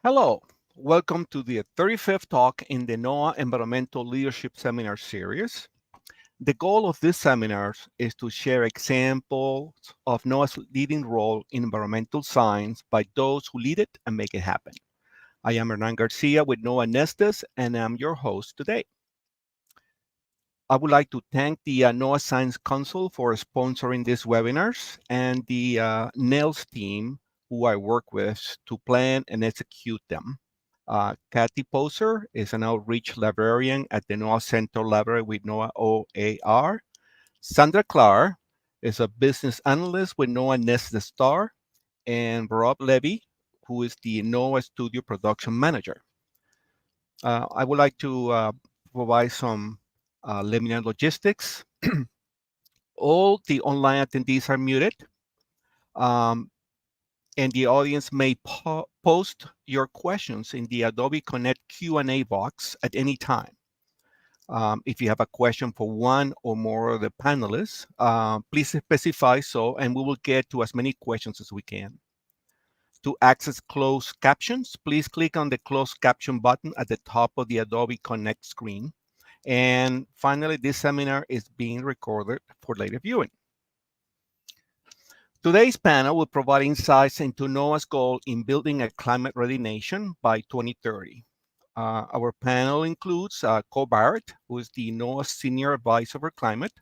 Hello, welcome to the 35th talk in the NOAA Environmental Leadership Seminar Series. The goal of these seminars is to share examples of NOAA's leading role in environmental science by those who lead it and make it happen. I am Hernan Garcia with NOAA NESDIS, and I'm your host today. I would like to thank the NOAA Science Council for sponsoring these webinars and the NELS team who I work with to plan and execute them. Kathy Poser is an outreach librarian at the NOAA Central Library with NOAA OAR. Sandra Clark is a business analyst with NOAA NESDIS Star, and Rob Levy, who is the NOAA Studio Production Manager. I would like to provide some limited logistics. All the online attendees are muted, and the audience may post your questions in the Adobe Connect Q&A box at any time. If you have a question for one or more of the panelists, please specify so, and we will get to as many questions as we can. To access closed captions, please click on the closed caption button at the top of the Adobe Connect screen. And finally, this seminar is being recorded for later viewing. Today's panel will provide insights into NOAA's goal in building a climate-ready nation by 2030. Our panel includes Barrett, who is the NOAA Senior Advisor for Climate,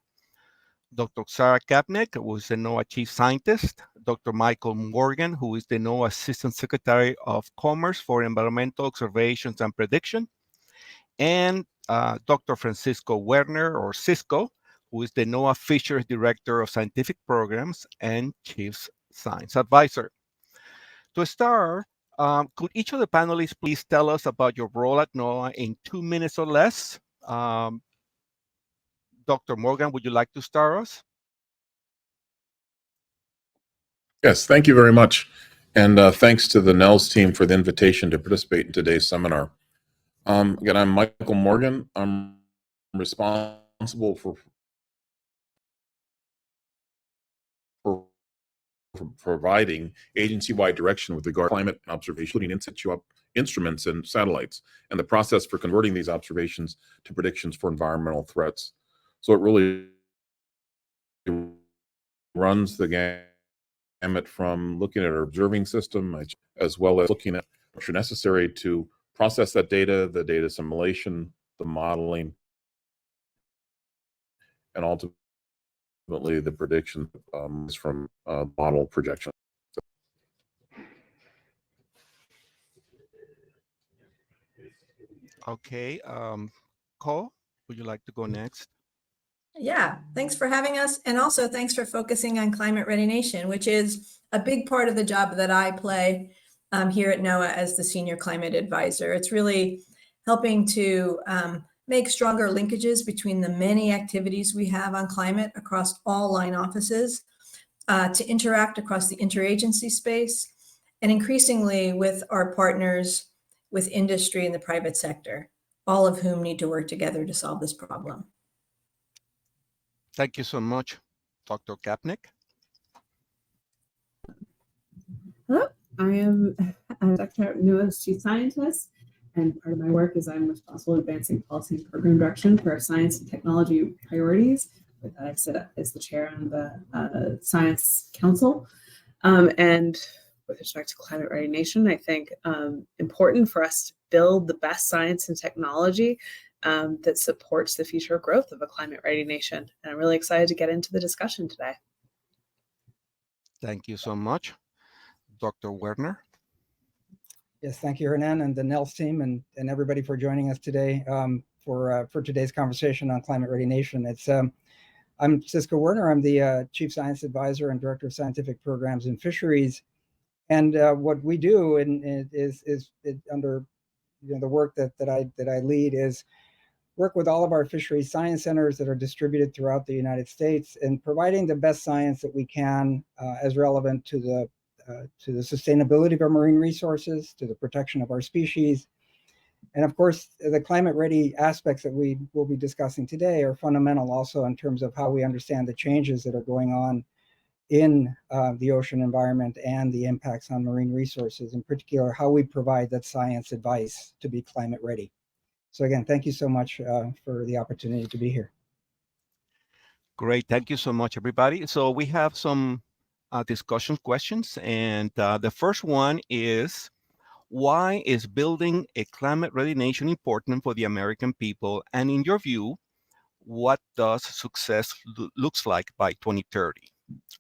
Dr. Sara Kapnick, who is the NOAA Chief Scientist, Dr. Michael Morgan, who is the NOAA Assistant Secretary of Commerce for Environmental Observations and Prediction, and Dr. Francisco Werner, or Cisco, who is the NOAA Fisheries Director of Scientific Programs and Chief Science Advisor. To start, could each of the panelists please tell us about your role at NOAA in 2 minutes or less? Dr. Morgan, would you like to start us? Yes, thank you very much. And thanks to the NELS team for the invitation to participate in today's seminar. Again, I'm Michael Morgan. I'm responsible for providing agency-wide direction with regard to climate observation, including in situ instruments and satellites, and the process for converting these observations to predictions for environmental threats. So it really runs the gamut from looking at our observing system, as well as looking at what's necessary to process that data, the data assimilation, the modeling, and ultimately the prediction is from model projection. Okay, Cole, would you like to go next? Yeah, thanks for having us. And also thanks for focusing on Climate Ready Nation, which is a big part of the job that I play here at NOAA as the Senior Climate Advisor. It's really helping to make stronger linkages between the many activities we have on climate across all line offices, to interact across the interagency space, and increasingly with our partners, with industry and the private sector, all of whom need to work together to solve this problem. Thank you so much, Dr. Kapnick. Hello, I am Dr. NOAA's Chief Scientist, and part of my work is I'm responsible for advancing policy and program direction for our science and technology priorities. With that, I sit as the chair on the Science Council. And with respect to Climate Ready Nation, I think important for us to build the best science and technology that supports the future growth of a climate-ready nation. And I'm really excited to get into the discussion today. Thank you so much. Dr. Werner? Yes, thank you, Hernan, and the NELS team, and everybody for joining us today for today's conversation on Climate-Ready Nation. I'm Cisco Werner. I'm the Chief Science Advisor and Director of Scientific Programs and Fisheries. And what we do is under the work that I lead is work with all of our fisheries science centers that are distributed throughout the United States and providing the best science that we can as relevant to the sustainability of our marine resources, to the protection of our species. And of course, the climate ready aspects that we will be discussing today are fundamental also in terms of how we understand the changes that are going on in the ocean environment and the impacts on marine resources, in particular, how we provide that science advice to be climate ready. So again, thank you so much for the opportunity to be here. Great. Thank you so much, everybody. So we have some discussion questions. And the first one is, why is building a climate-ready nation important for the American people? And in your view, what does success looks like by 2030?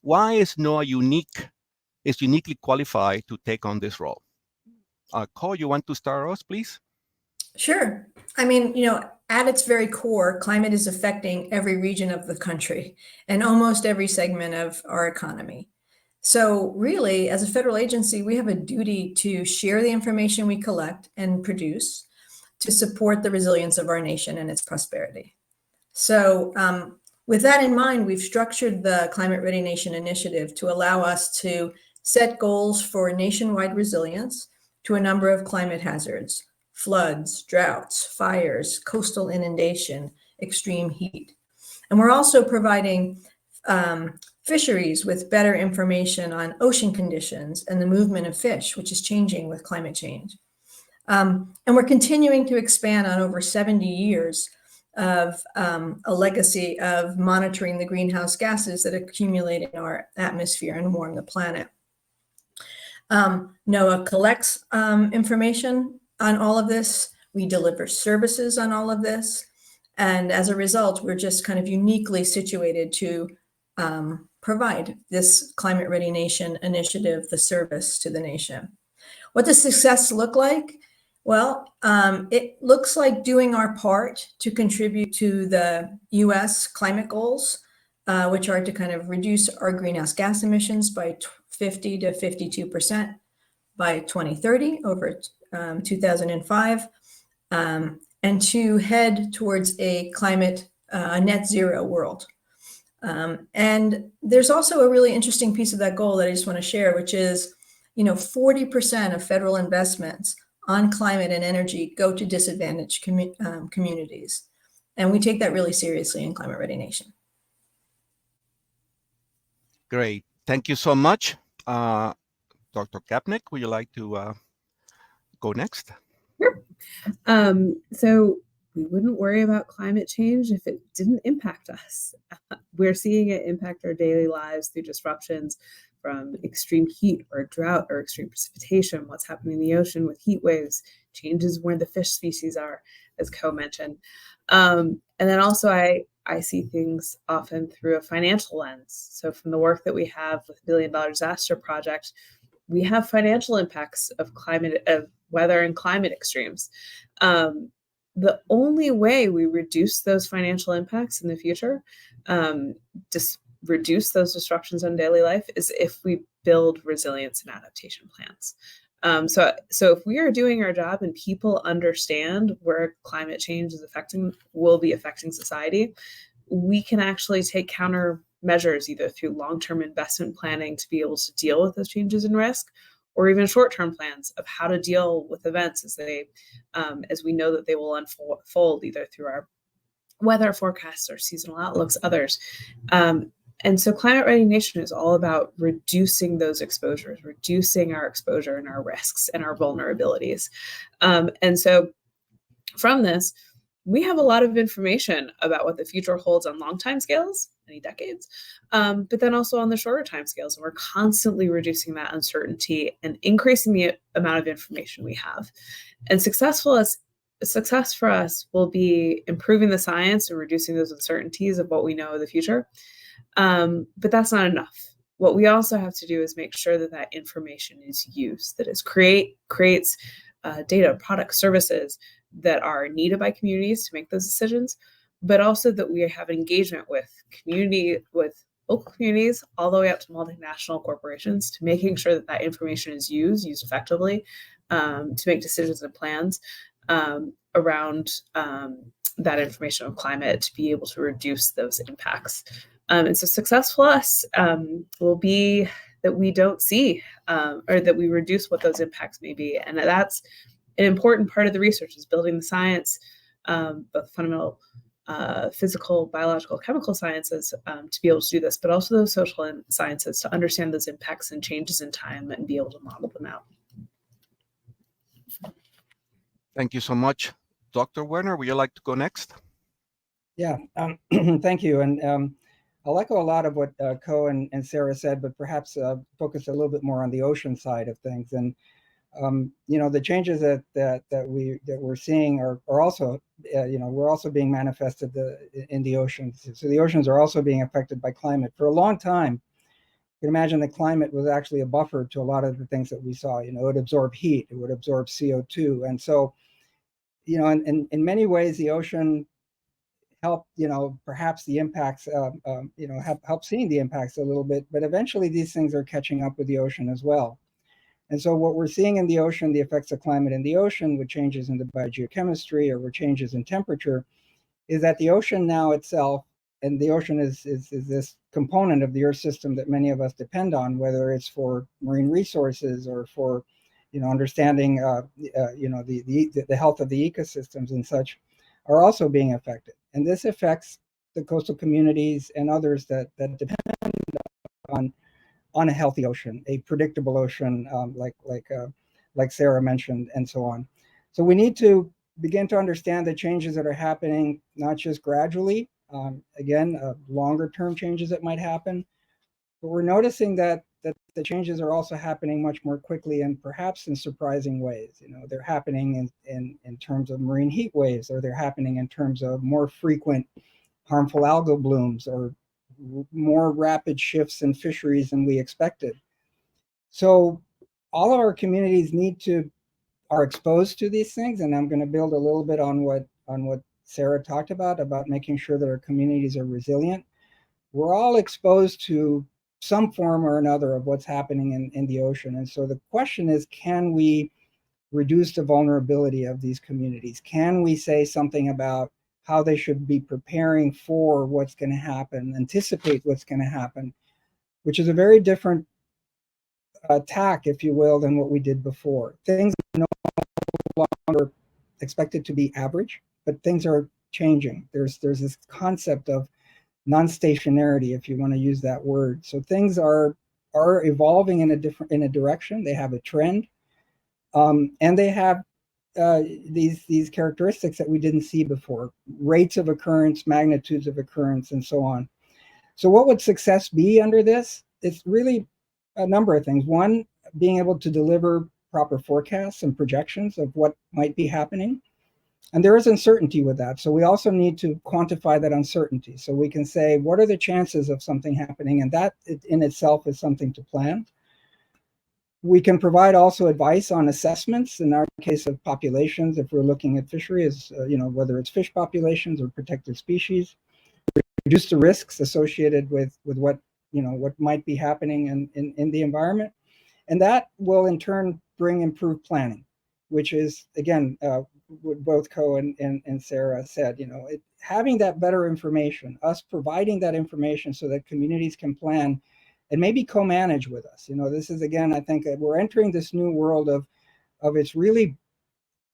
Why is NOAA uniquely qualified to take on this role? Cole, you want to start us, please? Sure. I mean, at its very core, climate is affecting every region of the country and almost every segment of our economy. So really, as a federal agency, we have a duty to share the information we collect and produce to support the resilience of our nation and its prosperity. So with that in mind, we've structured the Climate Ready Nation Initiative to allow us to set goals for nationwide resilience to a number of climate hazards: floods, droughts, fires, coastal inundation, extreme heat. And we're also providing fisheries with better information on ocean conditions and the movement of fish, which is changing with climate change. And we're continuing to expand on over 70 years of a legacy of monitoring the greenhouse gases that accumulate in our atmosphere and warm the planet. NOAA collects information on all of this. We deliver services on all of this. And as a result, we're just kind of uniquely situated to provide this Climate Ready Nation initiative, the service to the nation. What does success look like? Well, it looks like doing our part to contribute to the US climate goals, which are to kind of reduce our greenhouse gas emissions by 50 to 52% by 2030 over 2005, and to head towards a climate net zero world. And there's also a really interesting piece of that goal that I just want to share, which is, 40% of federal investments on climate and energy go to disadvantaged communities. And we take that really seriously in Climate Ready Nation. Great. Thank you so much. Dr. Kapnick, would you like to go next? Sure. So we wouldn't worry about climate change if it didn't impact us. We're seeing it impact our daily lives through disruptions from extreme heat or drought or extreme precipitation, what's happening in the ocean with heat waves, changes where the fish species are, as Co mentioned. And then also I see things often through a financial lens. So from the work that we have with $1 Billion Disaster Project, we have financial impacts of weather and climate extremes. The only way we reduce those financial impacts in the future, reduce those disruptions on daily life, is if we build resilience and adaptation plans. So if we are doing our job and people understand where climate change will be affecting society, we can actually take countermeasures either through long-term investment planning to be able to deal with those changes in risk, or even short-term plans of how to deal with events as we know that they will unfold either through our weather forecasts or seasonal outlooks, others. And so Climate Ready Nation is all about reducing those exposures, reducing our exposure and our risks and our vulnerabilities. And so from this, we have a lot of information about what the future holds on long time scales, many decades, but then also on the shorter time scales. And we're constantly reducing that uncertainty and increasing the amount of information we have. And success for us will be improving the science and reducing those uncertainties of what we know of the future. But that's not enough. What we also have to do is make sure that that information is used, that is creates data, products, services that are needed by communities to make those decisions, but also that we have engagement with local communities, all the way up to multinational corporations, to making sure that that information is used effectively to make decisions and plans around that information on climate to be able to reduce those impacts. And so success for us will be that we don't see or that we reduce what those impacts may be. And that's an important part of the research, is building the science, both fundamental physical, biological, chemical sciences to be able to do this, but also those social sciences to understand those impacts and changes in time and be able to model them out. Thank you so much. Dr. Werner, would you like to go next? Yeah, thank you. And I'll echo a lot of what Ko and Sara said, but perhaps focus a little bit more on the ocean side of things. And the changes that we're seeing are also, we're also being manifested in the oceans. So the oceans are also being affected by climate. For a long time, you can imagine the climate was actually a buffer to a lot of the things that we saw. It would absorb heat, it would absorb CO2, and so, in many ways, the ocean help, perhaps the impacts, help seeing the impacts a little bit, but eventually these things are catching up with the ocean as well. And so what we're seeing in the ocean, the effects of climate in the ocean with changes in the biogeochemistry or with changes in temperature, is that the ocean now itself, and the ocean is this component of the Earth system that many of us depend on, whether it's for marine resources or for, understanding, the health of the ecosystems and such, are also being affected. And this affects the coastal communities and others that depend on a healthy ocean, a predictable ocean, like Sara mentioned, and so on. So we need to begin to understand the changes that are happening, not just gradually, longer term changes that might happen, but we're noticing that the changes are also happening much more quickly and perhaps in surprising ways. They're happening in terms of marine heat waves, or they're happening in terms of more frequent harmful algal blooms, or more rapid shifts in fisheries than we expected. So all of our communities are exposed to these things, and I'm going to build a little bit on what Sara talked about making sure that our communities are resilient. We're all exposed to some form or another of what's happening in the ocean. And so the question is, can we reduce the vulnerability of these communities? Can we say something about how they should be preparing for what's going to happen, anticipate what's going to happen, which is a very different tack, if you will, than what we did before. Things are no longer expected to be average, but things are changing. There's this concept of non-stationarity, if you want to use that word. So things are evolving in a direction. They have a trend, and they have these characteristics that we didn't see before: rates of occurrence, magnitudes of occurrence, and so on. So what would success be under this? It's really a number of things. One, being able to deliver proper forecasts and projections of what might be happening. And there is uncertainty with that. So we also need to quantify that uncertainty. So we can say, what are the chances of something happening? And that in itself is something to plan. We can provide also advice on assessments. In our case of populations, if we're looking at fisheries, whether it's fish populations or protected species, reduce the risks associated with what might be happening in the environment. And that will in turn bring improved planning, which is, again, what both Ko and Sara said, having that better information, us providing that information so that communities can plan and maybe co-manage with us. This is, again, I think we're entering this new world of it's really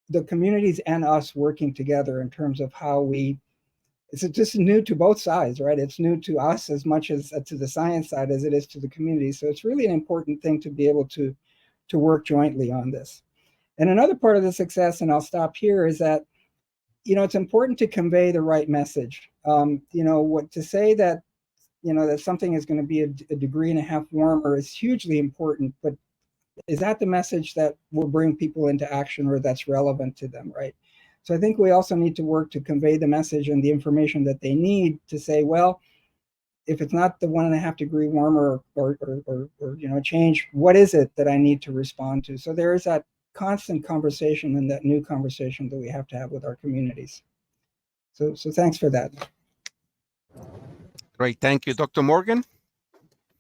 the communities and us working together in terms of how it's just new to both sides, right? It's new to us as much as to the science side as it is to the community. So it's really an important thing to be able to work jointly on this. And another part of the success, and I'll stop here, is that, it's important to convey the right message. To say that, that something is going to be a degree and a half warmer is hugely important, but is that the message that will bring people into action or that's relevant to them, right? So I think we also need to work to convey the message and the information that they need to say, well, if it's not the 1.5 degree warmer or change, what is it that I need to respond to? So there is that constant conversation and that new conversation that we have to have with our communities. So thanks for that. Great, thank you. Dr. Morgan?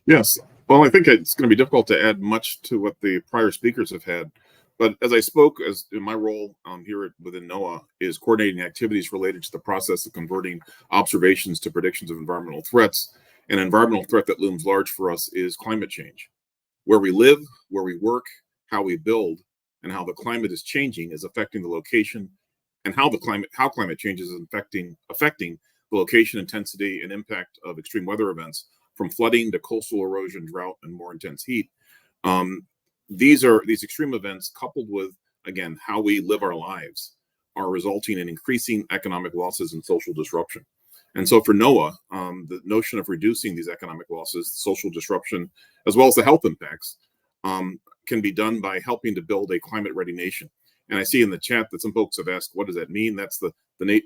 Yes, well, I think it's going to be difficult to add much to what the prior speakers have had. But as I spoke, as in my role here within NOAA is coordinating activities related to the process of converting observations to predictions of environmental threats. An environmental threat that looms large for us is climate change. Where we live, where we work, how we build, and how the climate is changing is affecting the location and how climate change is affecting the location, intensity, and impact of extreme weather events, from flooding to coastal erosion, drought, and more intense heat. These extreme events, coupled with, again, how we live our lives, are resulting in increasing economic losses and social disruption. And so for NOAA, the notion of reducing these economic losses, social disruption, as well as the health impacts, can be done by helping to build a climate-ready nation. And I see in the chat that some folks have asked, what does that mean? That's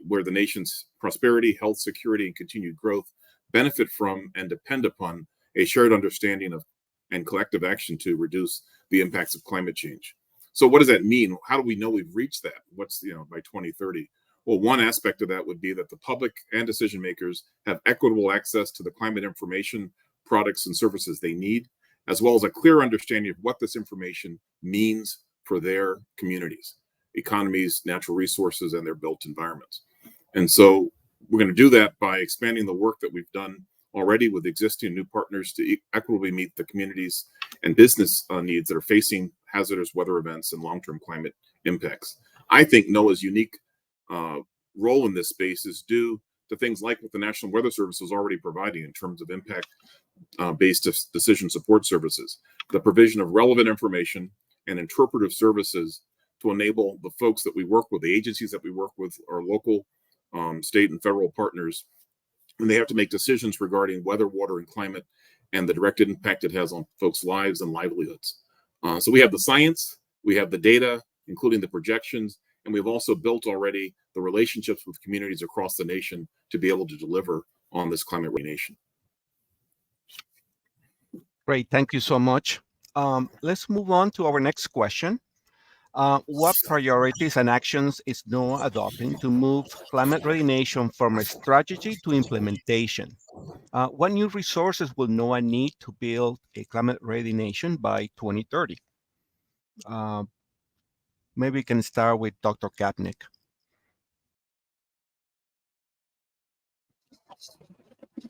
where the nation's prosperity, health, security, and continued growth benefit from and depend upon a shared understanding of and collective action to reduce the impacts of climate change. So what does that mean? How do we know we've reached that? What's, by 2030? Well, one aspect of that would be that the public and decision makers have equitable access to the climate information, products, and services they need, as well as a clear understanding of what this information means for their communities, economies, natural resources, and their built environments. And so we're going to do that by expanding the work that we've done already with existing new partners to equitably meet the communities and business needs that are facing hazardous weather events and long-term climate impacts. I think NOAA's unique role in this space is due to things like what the National Weather Service is already providing in terms of impact-based decision support services, the provision of relevant information and interpretive services to enable the folks that we work with, the agencies that we work with, our local, state, and federal partners, and they have to make decisions regarding weather, water, and climate, and the direct impact it has on folks' lives and livelihoods. So we have the science, we have the data, including the projections, and we've also built already the relationships with communities across the nation to be able to deliver on this climate-ready nation. Great, thank you so much. Let's move on to our next question. What priorities and actions is NOAA adopting to move climate-ready nation from a strategy to implementation? What new resources will NOAA need to build a climate-ready nation by 2030? Maybe we can start with Dr. Kapnick.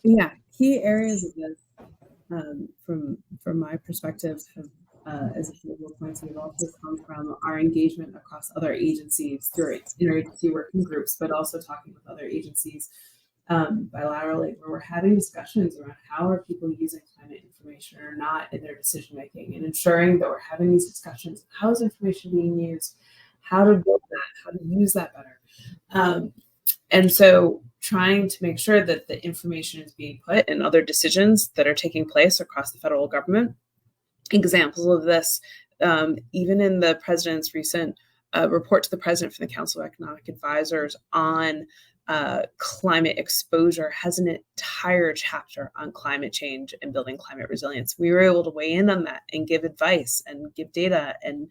Yeah, key areas of this, from my perspective, have, as a few points, have also come from our engagement across other agencies through interagency working groups, but also talking with other agencies bilaterally, where we're having discussions around how are people using climate information or not in their decision making, and ensuring that we're having these discussions. How is information being used? How to build that? How to use that better? And so trying to make sure that the information is being put in other decisions that are taking place across the federal government. Examples of this, even in the president's recent report to the president from the Council of Economic Advisors on climate exposure, has an entire chapter on climate change and building climate resilience. We were able to weigh in on that and give advice and give data and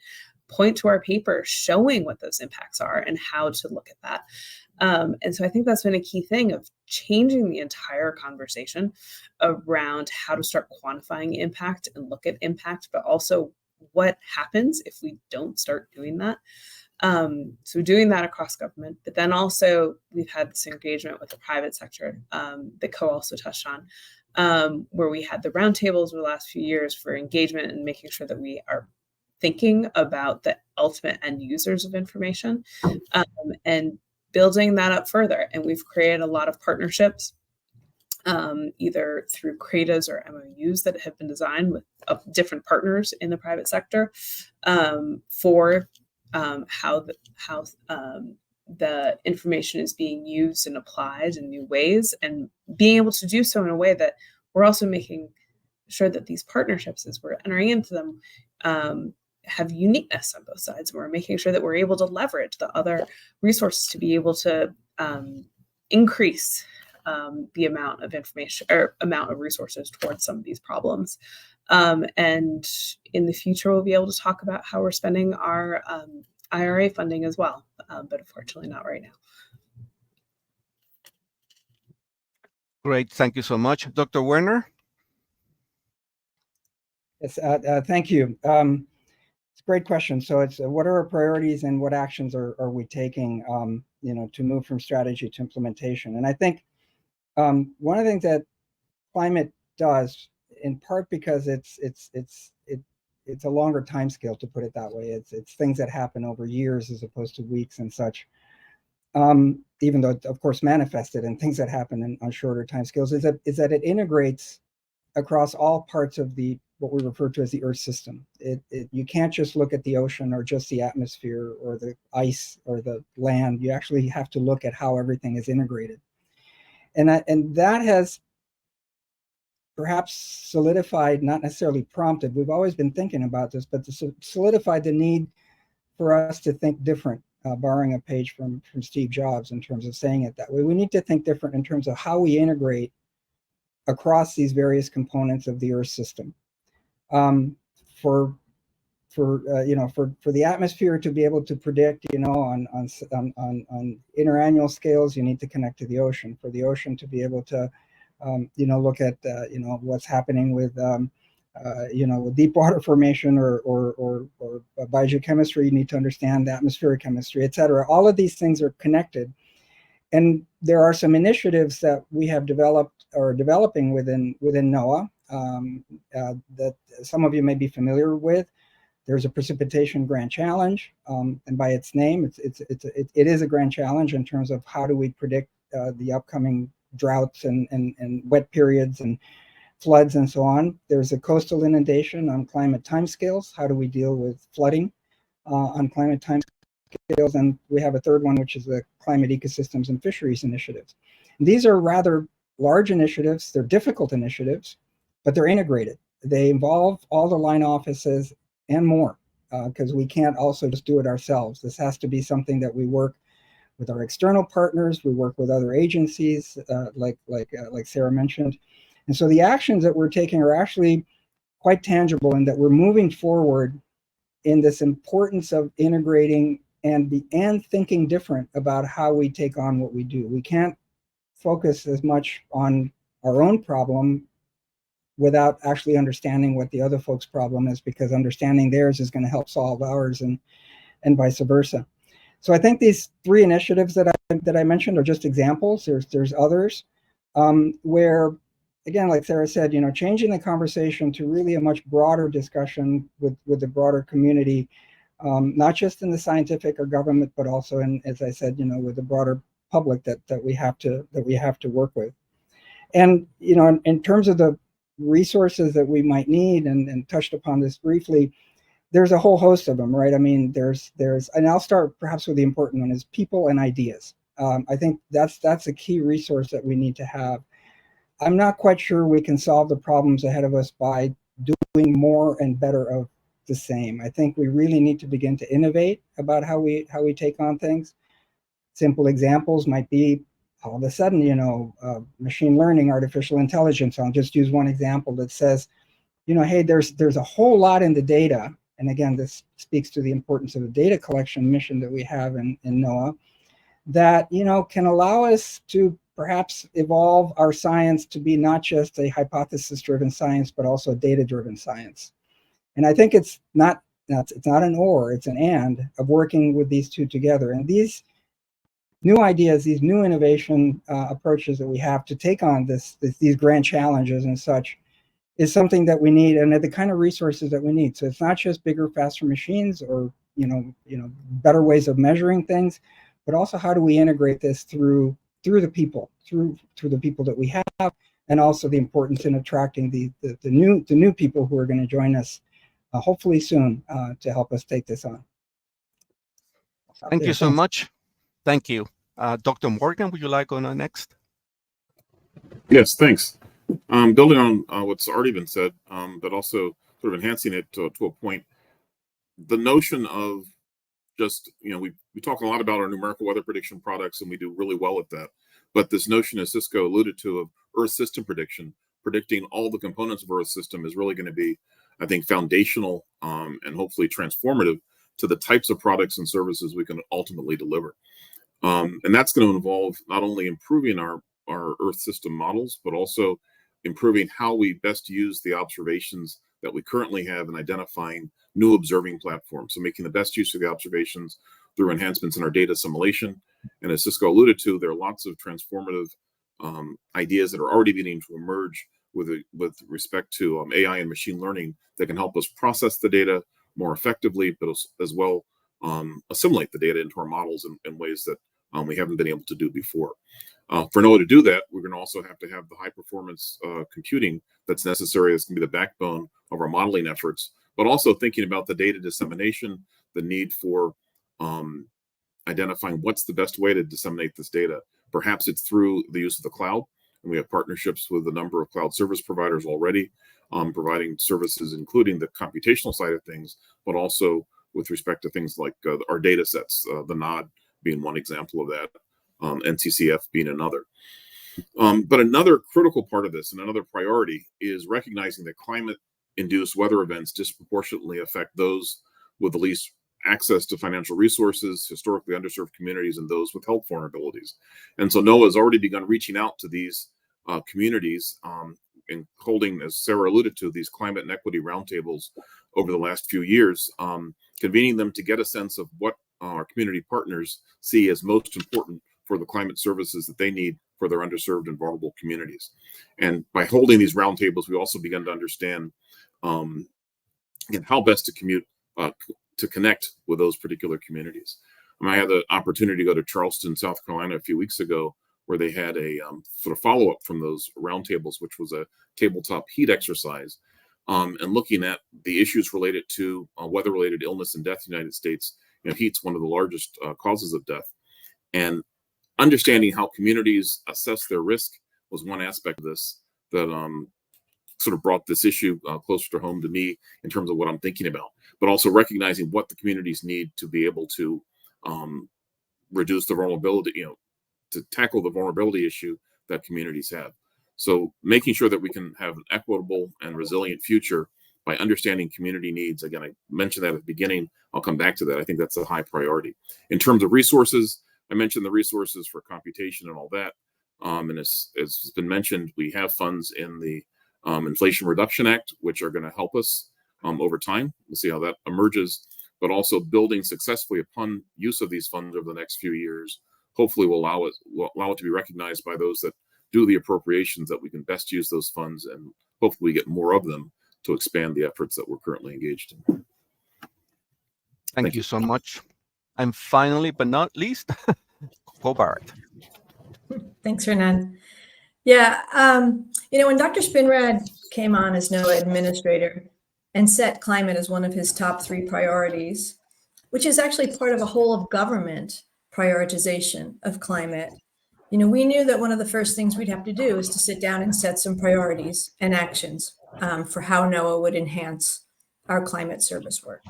point to our paper showing what those impacts are and how to look at that. And so I think that's been a key thing of changing the entire conversation around how to start quantifying impact and look at impact, but also what happens if we don't start doing that. So doing that across government, but then also we've had this engagement with the private sector that Co also touched on, where we had the roundtables over the last few years for engagement and making sure that we are thinking about the ultimate end users of information and building that up further. And we've created a lot of partnerships, either through CRADAs or MOUs that have been designed with different partners in the private sector for how the information is being used and applied in new ways, and being able to do so in a way that we're also making sure that these partnerships, as we're entering into them, have uniqueness on both sides. We're making sure that we're able to leverage the other resources to be able to increase the amount of information or amount of resources towards some of these problems. And in the future, we'll be able to talk about how we're spending our IRA funding as well, but unfortunately not right now. Great, thank you so much. Dr. Werner? Yes, thank you. It's a great question. So it's what are our priorities and what actions are we taking, to move from strategy to implementation? And I think one of the things that climate does, in part because it's a longer time scale, to put it that way. It's things that happen over years as opposed to weeks and such. even though it, of course, manifested in things that happen on shorter time scales, is that it integrates across all parts of what we refer to as the Earth system. You can't just look at the ocean or just the atmosphere or the ice or the land. You actually have to look at how everything is integrated. And that has perhaps solidified, not necessarily prompted, we've always been thinking about this, but to solidify the need for us to think different, borrowing a page from Steve Jobs in terms of saying it that way. We need to think different in terms of how we integrate across these various components of the Earth system. For the atmosphere to be able to predict, on interannual scales, you need to connect to the ocean. For the ocean to be able to, look at, what's happening with, with deep water formation or biogeochemistry, you need to understand atmospheric chemistry, et cetera. All of these things are connected. And there are some initiatives that we have developed or developing within NOAA that some of you may be familiar with. There's a precipitation grand challenge, and by its name, it is a grand challenge in terms of how do we predict the upcoming droughts and wet periods and floods and so on. There's a coastal inundation on climate timescales. How do we deal with flooding on climate timescales? And we have a third one, which is the climate ecosystems and fisheries initiatives. And these are rather large initiatives. They're difficult initiatives, but they're integrated. They involve all the line offices and more, because we can't also just do it ourselves. This has to be something that we work with our external partners. We work with other agencies, like Sara mentioned. And so the actions that we're taking are actually quite tangible in that we're moving forward in this importance of integrating and thinking different about how we take on what we do. We can't focus as much on our own problem without actually understanding what the other folks' problem is, because understanding theirs is going to help solve ours, and vice versa. So I think these three initiatives that I mentioned are just examples. There's others where, again, like Sara said, changing the conversation to really a much broader discussion with the broader community, not just in the scientific or government, but also in, as I said, with the broader public that we have to work with. And in terms of the resources that we might need, and touched upon this briefly, there's a whole host of them, right? I mean, there's, and I'll start perhaps with the important one, is people and ideas. I think that's a key resource that we need to have. I'm not quite sure we can solve the problems ahead of us by doing more and better of the same. I think we really need to begin to innovate about how we take on things. Simple examples might be, all of a sudden, machine learning, artificial intelligence. I'll just use one example that says, hey, there's a whole lot in the data. And again, this speaks to the importance of the data collection mission that we have in NOAA, that, can allow us to perhaps evolve our science to be not just a hypothesis-driven science, but also a data-driven science. And I think it's not an or, it's an and of working with these two together. And these new ideas, these new innovation approaches that we have to take on these grand challenges and such, is something that we need, and are the kind of resources that we need. So it's not just bigger, faster machines or better ways of measuring things, but also how do we integrate this through the people, through the people that we have, and also the importance in attracting the new people who are going to join us hopefully soon to help us take this on. Thank you so much. Thank you. Dr. Morgan, would you like to go next? Yes, thanks. Building on what's already been said, but also sort of enhancing it to a point, the notion of just, we talk a lot about our numerical weather prediction products, and we do really well at that. But this notion, as Cisco alluded to, of Earth system prediction, predicting all the components of Earth system, is really going to be, I think, foundational and hopefully transformative to the types of products and services we can ultimately deliver. And that's going to involve not only improving our Earth system models, but also improving how we best use the observations that we currently have in identifying new observing platforms. So making the best use of the observations through enhancements in our data assimilation. And as Cisco alluded to, there are lots of transformative ideas that are already beginning to emerge with respect to AI and machine learning that can help us process the data more effectively, but as well assimilate the data into our models in ways that we haven't been able to do before. For NOAA to do that, we're going to also have to have the high performance computing that's necessary. That's going to be the backbone of our modeling efforts, but also thinking about the data dissemination, the need for identifying what's the best way to disseminate this data. Perhaps it's through the use of the cloud, and we have partnerships with a number of cloud service providers already, providing services, including the computational side of things, but also with respect to things like our data sets, the NOD being one example of that, NCCF being another. But another critical part of this and another priority is recognizing that climate-induced weather events disproportionately affect those with the least access to financial resources, historically underserved communities, and those with health vulnerabilities. And so NOAA has already begun reaching out to these communities and holding, as Sara alluded to, these climate and equity roundtables over the last few years, convening them to get a sense of what our community partners see as most important for the climate services that they need for their underserved and vulnerable communities. And by holding these roundtables, we also began to understand again, how best to connect with those particular communities. I had the opportunity to go to Charleston, South Carolina a few weeks ago, where they had a sort of follow-up from those roundtables, which was a tabletop heat exercise, and looking at the issues related to weather-related illness and death in the United States. You know, heat's one of the largest causes of death, and understanding how communities assess their risk was one aspect of this that sort of brought this issue closer to home to me in terms of what I'm thinking about, but also recognizing what the communities need to be able to reduce the vulnerability, to tackle the vulnerability issue that communities have. So making sure that we can have an equitable and resilient future by understanding community needs. Again, I mentioned that at the beginning. I'll come back to that. I think that's a high priority. In terms of resources, I mentioned the resources for computation and all that. And as has been mentioned, we have funds in the Inflation Reduction Act, which are going to help us over time. We'll see how that emerges, but also building successfully upon use of these funds over the next few years, hopefully will allow it to be recognized by those that do the appropriations, that we can best use those funds and hopefully get more of them to expand the efforts that we're currently engaged in. Thank you so much. And finally, but not least, Barrett. Thanks, Hernan. Yeah, when Dr. Spinrad came on as NOAA administrator and set climate as one of his top 3 priorities, which is actually part of a whole of government prioritization of climate, we knew that one of the first things we'd have to do is to sit down and set some priorities and actions for how NOAA would enhance our climate service work.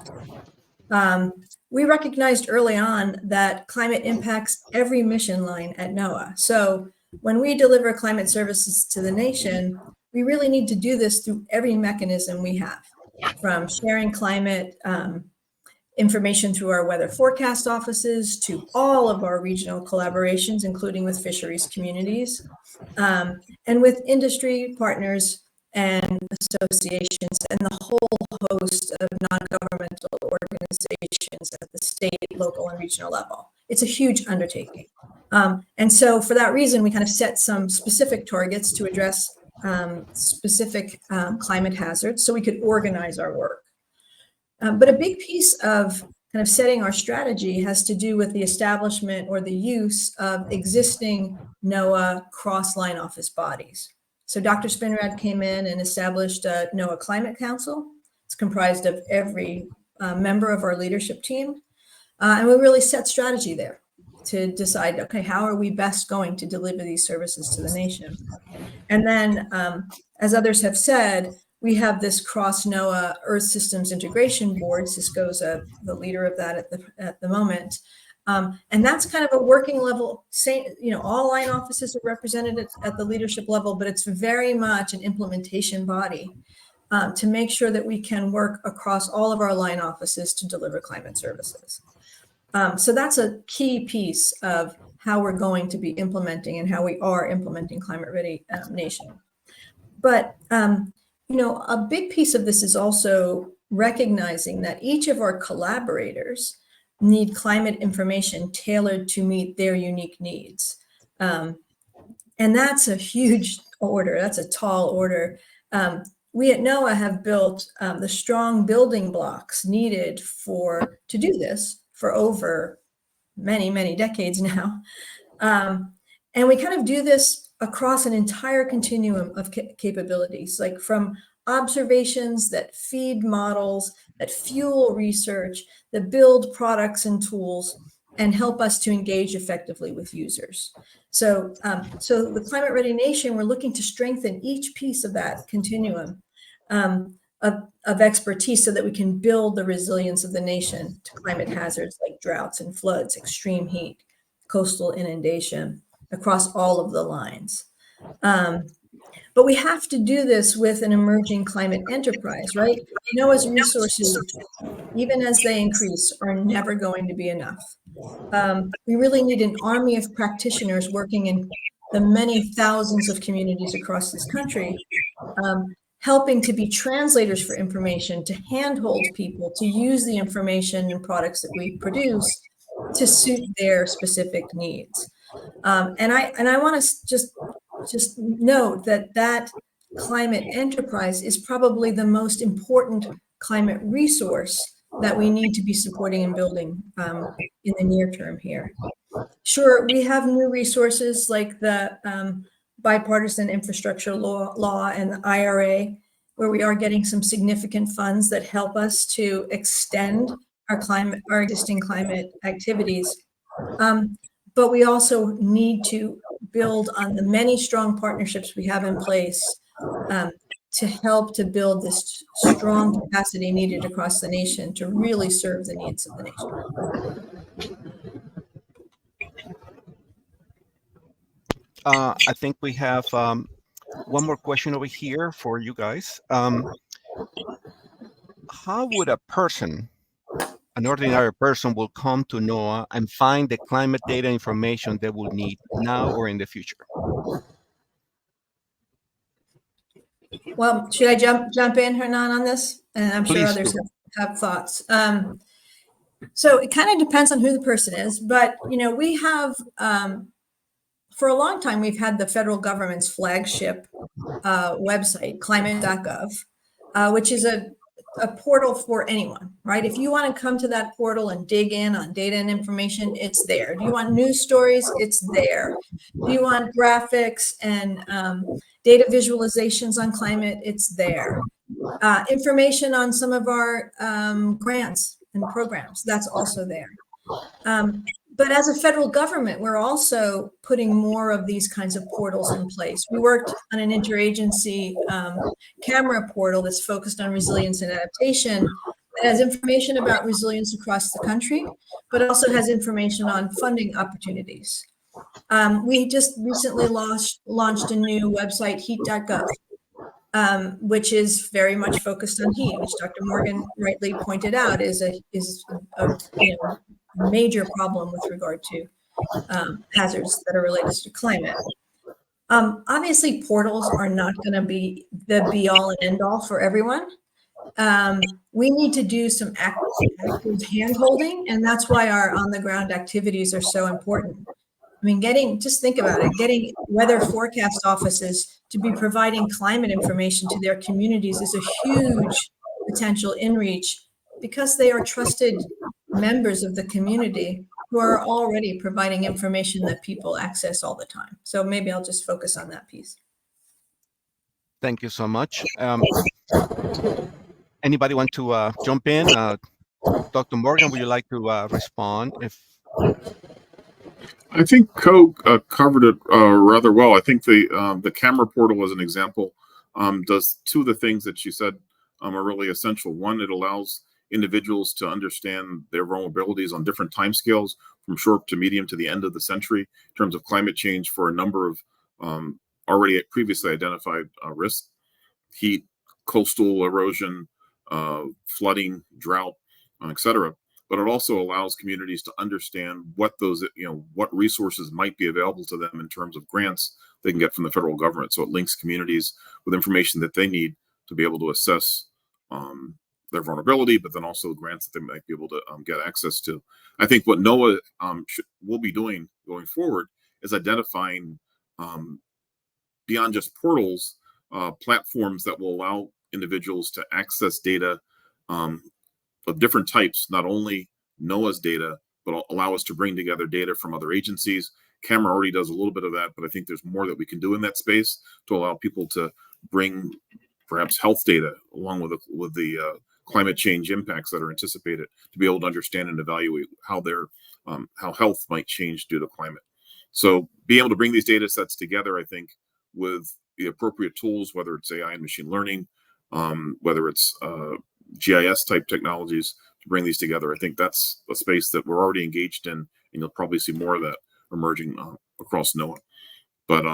We recognized early on that climate impacts every mission line at NOAA. So when we deliver climate services to the nation, we really need to do this through every mechanism we have, from sharing climate information through our weather forecast offices to all of our regional collaborations, including with fisheries communities, and with industry partners and associations, and the whole host of non-governmental organizations at the state, local, and regional level. It's a huge undertaking. And so for that reason, we kind of set some specific targets to address specific climate hazards so we could organize our work. But a big piece of kind of setting our strategy has to do with the establishment or the use of existing NOAA cross-line office bodies. So Dr. Spinrad came in and established a NOAA Climate Council. It's comprised of every member of our leadership team. And we really set strategy there to decide, okay, how are we best going to deliver these services to the nation? And then, as others have said, we have this cross-NOAA Earth Systems Integration Board. Cisco's the leader of that at the moment. And that's kind of a working level, all line offices are represented at the leadership level, but it's very much an implementation body to make sure that we can work across all of our line offices to deliver climate services. So that's a key piece of how we're going to be implementing and how we are implementing Climate Ready Nation. But a big piece of this is also recognizing that each of our collaborators need climate information tailored to meet their unique needs. And that's a huge order. That's a tall order. We at NOAA have built the strong building blocks needed to do this for over many, many decades now. And we kind of do this across an entire continuum of capabilities, like from observations that feed models, that fuel research, that build products and tools, and help us to engage effectively with users. So, so the Climate Ready Nation, we're looking to strengthen each piece of that continuum of expertise so that we can build the resilience of the nation to climate hazards like droughts and floods, extreme heat, coastal inundation, across all of the lines. But we have to do this with an emerging climate enterprise, right? NOAA's resources, even as they increase, are never going to be enough. We really need an army of practitioners working in the many thousands of communities across this country, helping to be translators for information, to handhold people, to use the information and products that we produce to suit their specific needs. And I want to just note that climate enterprise is probably the most important climate resource that we need to be supporting and building in the near term here. Sure, we have new resources like the bipartisan infrastructure law and the IRA, where we are getting some significant funds that help us to extend our existing climate activities. But we also need to build on the many strong partnerships we have in place to help to build this strong capacity needed across the nation to really serve the needs of the nation. I think we have one more question over here for you guys. How would a person, an ordinary person, will come to NOAA and find the climate data information they will need now or in the future? Well, should I jump in, Hernan, on this? And I'm sure others have thoughts. So it kind of depends on who the person is, but we have for a long time we've had the federal government's flagship website, climate.gov, which is a portal for anyone, right? If you want to come to that portal and dig in on data and information, it's there. Do you want news stories? It's there. Do you want graphics and data visualizations on climate? It's there. Information on some of our grants and programs, that's also there. But as a federal government, we're also putting more of these kinds of portals in place. We worked on an interagency camera portal that's focused on resilience and adaptation. It has information about resilience across the country, but also has information on funding opportunities. We just recently launched a new website, heat.gov, which is very much focused on heat, which Dr. Morgan rightly pointed out is a major problem with regard to hazards that are related to climate. Obviously, portals are not going to be the be-all and end-all for everyone. We need to do some active hand-holding, and that's why our on-the-ground activities are so important. I mean, just think about it, getting weather forecast offices to be providing climate information to their communities is a huge potential inreach because they are trusted members of the community who are already providing information that people access all the time. So maybe I'll just focus on that piece. Thank you so much. Anybody want to jump in? Dr. Morgan, would you like to respond? I think Co covered it rather well. I think the camera portal, as an example, does two of the things that you said are really essential. One, it allows individuals to understand their vulnerabilities on different timescales, from short to medium to the end of the century, in terms of climate change for a number of already previously identified risks: heat, coastal erosion, flooding, drought, etc. But it also allows communities to understand what those, what resources might be available to them in terms of grants they can get from the federal government. So it links communities with information that they need to be able to assess their vulnerability, but then also grants that they might be able to get access to. I think what NOAA will be doing going forward is identifying, beyond just portals, platforms that will allow individuals to access data of different types, not only NOAA's data, but allow us to bring together data from other agencies. Camera already does a little bit of that, but I think there's more that we can do in that space to allow people to bring perhaps health data along with the climate change impacts that are anticipated, to be able to understand and evaluate how how health might change due to climate. So being able to bring these data sets together, I think, with the appropriate tools, whether it's AI and machine learning, whether it's GIS type technologies, to bring these together, I think that's a space that we're already engaged in, and you'll probably see more of that emerging across NOAA. But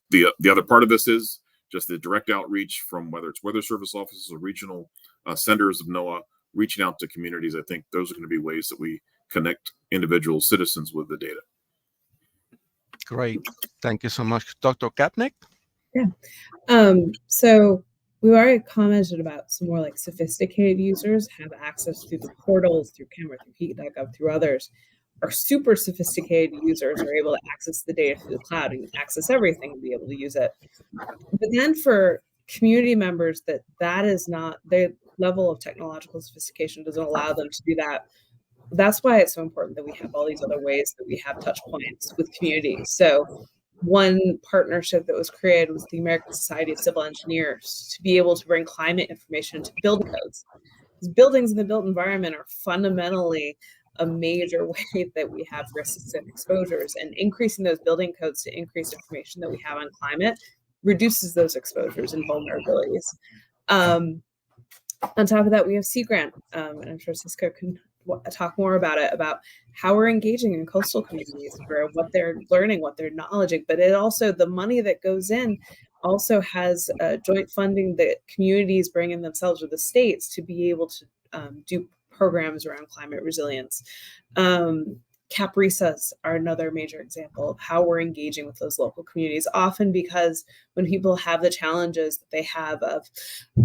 the other part of this is just the direct outreach from whether it's weather service offices or regional centers of NOAA, reaching out to communities. I think those are going to be ways that we connect individual citizens with the data. Great. Thank you so much. Dr. Kapnick? Yeah. So we already commented about some more like sophisticated users have access through the portals, through camera, through heat.gov, through others. Our super sophisticated users are able to access the data through the cloud and access everything and be able to use it. But then for community members that is not, their level of technological sophistication doesn't allow them to do that. That's why it's so important that we have all these other ways that we have touch points with communities. So one partnership that was created was the American Society of Civil Engineers to be able to bring climate information to building codes. Because buildings in the built environment are fundamentally a major way that we have risks and exposures, and increasing those building codes to increase information that we have on climate reduces those exposures and vulnerabilities. On top of that, we have Sea Grant, and I'm sure Cisco can talk more about it, about how we're engaging in coastal communities for what they're learning, what they're acknowledging. But it also, the money that goes in also has joint funding that communities bring in themselves with the states to be able to do programs around climate resilience. CAPRISAs are another major example of how we're engaging with those local communities, often because when people have the challenges that they have of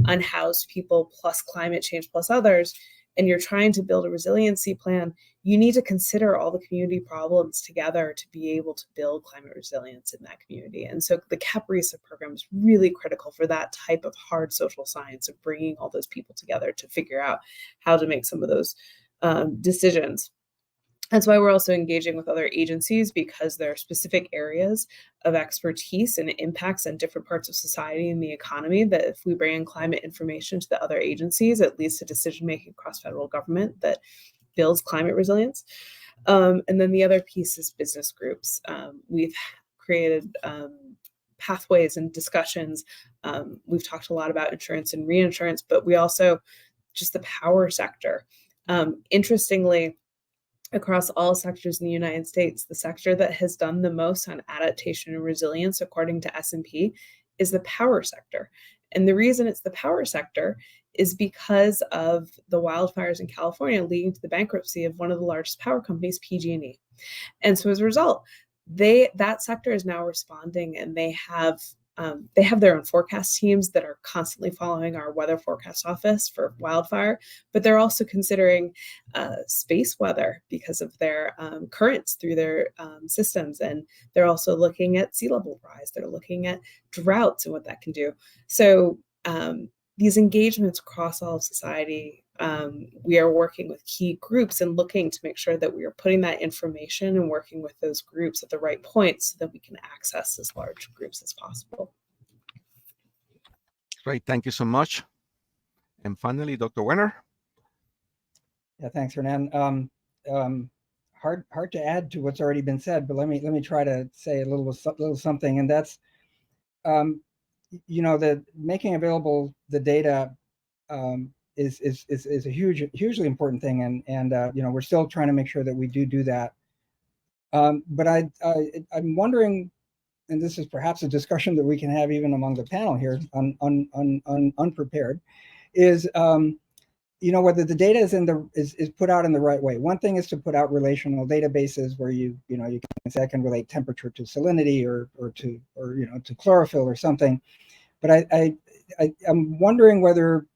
unhoused people plus climate change plus others, and you're trying to build a resiliency plan, you need to consider all the community problems together to be able to build climate resilience in that community. And so the CAPRISA program is really critical for that type of hard social science of bringing all those people together to figure out how to make some of those decisions. That's why we're also engaging with other agencies, because there are specific areas of expertise and impacts on different parts of society and the economy that if we bring in climate information to the other agencies, it leads to decision-making across federal government that builds climate resilience. And then the other piece is business groups. We've created pathways and discussions. We've talked a lot about insurance and reinsurance, but we also, just the power sector. Interestingly, across all sectors in the United States, the sector that has done the most on adaptation and resilience, according to S&P, is the power sector. And the reason it's the power sector is because of the wildfires in California leading to the bankruptcy of one of the largest power companies, PG&E. And so as a result, that sector is now responding, and they have their own forecast teams that are constantly following our weather forecast office for wildfire, but they're also considering space weather because of their currents through their systems. And they're also looking at sea level rise. They're looking at droughts and what that can do. So these engagements across all of society, we are working with key groups and looking to make sure that we are putting that information and working with those groups at the right points so that we can access as large groups as possible. Great, thank you so much. And finally, Dr. Werner. Yeah, thanks, Hernan. Hard to add to what's already been said, but let me try to say a little something, and that's, the making available the data is a hugely important thing, and we're still trying to make sure that we do that. But I'm wondering, and this is perhaps a discussion that we can have even among the panel here, unprepared, is whether the data is put out in the right way. One thing is to put out relational databases where you can say I can relate temperature to salinity or to chlorophyll or something. But I'm wondering whether,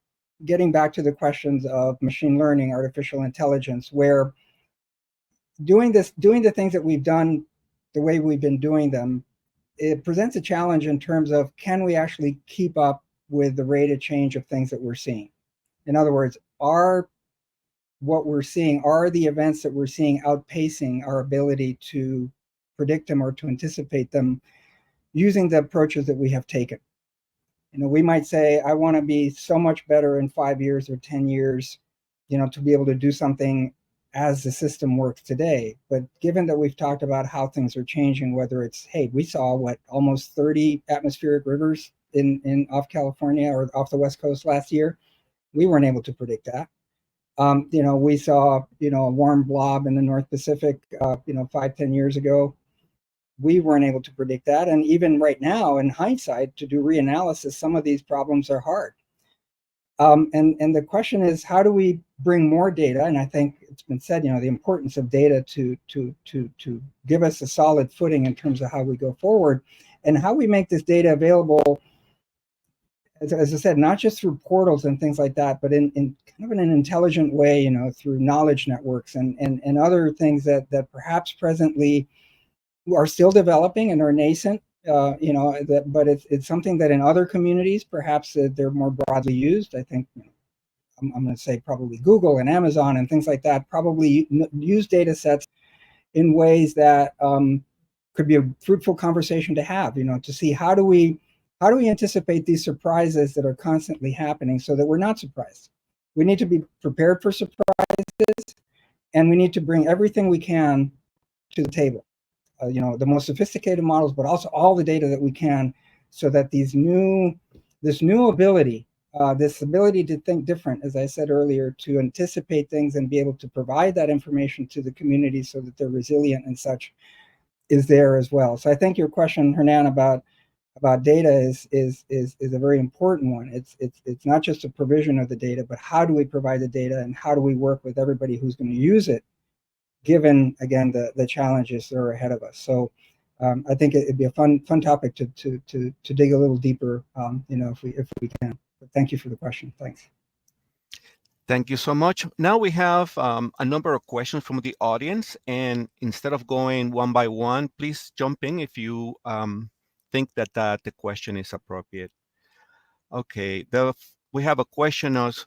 getting back to the questions of machine learning, artificial intelligence, where doing the things that we've done the way we've been doing them, it presents a challenge in terms of, can we actually keep up with the rate of change of things that we're seeing? In other words, are what we're seeing, are the events that we're seeing outpacing our ability to predict them or to anticipate them using the approaches that we have taken. We might say, I want to be so much better in 5 years or 10 years, to be able to do something as the system works today. But given that we've talked about how things are changing, whether it's, hey, we saw almost 30 atmospheric rivers in off California or off the West Coast last year, we weren't able to predict that. We saw, a warm blob in the North Pacific, 5-10 years ago. We weren't able to predict that. And even right now, in hindsight, to do reanalysis, some of these problems are hard. And the question is, how do we bring more data? And I think it's been said, the importance of data to give us a solid footing in terms of how we go forward, and how we make this data available, as I said, not just through portals and things like that, but in kind of in an intelligent way, through knowledge networks and other things that perhaps presently are still developing and are nascent, but it's something that in other communities, perhaps they're more broadly used. I think I'm going to say probably Google and Amazon and things like that probably use data sets in ways that could be a fruitful conversation to have, to see how do we anticipate these surprises that are constantly happening so that we're not surprised. We need to be prepared for surprises, and we need to bring everything we can to the table. The most sophisticated models, but also all the data that we can, so that this new ability, this ability to think different, as I said earlier, to anticipate things and be able to provide that information to the community so that they're resilient and such, is there as well. So I think your question, Hernan, about data is a very important one. It's not just a provision of the data, but how do we provide the data, and how do we work with everybody who's going to use it, given, again, the challenges that are ahead of us. So I think it'd be a fun topic to dig a little deeper, if we can. But thank you for the question. Thanks. Thank you so much. Now we have a number of questions from the audience, and instead of going one by one, please jump in if you think that the question is appropriate. Okay, we have a question of,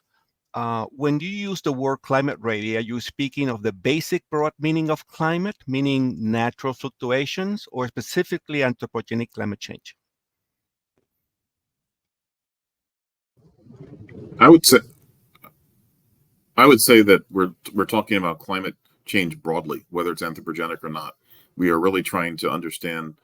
when you use the word climate ready, are you speaking of the basic broad meaning of climate, meaning natural fluctuations, or specifically anthropogenic climate change? I would say that we're talking about climate change broadly, whether it's anthropogenic or not. We are really trying to understand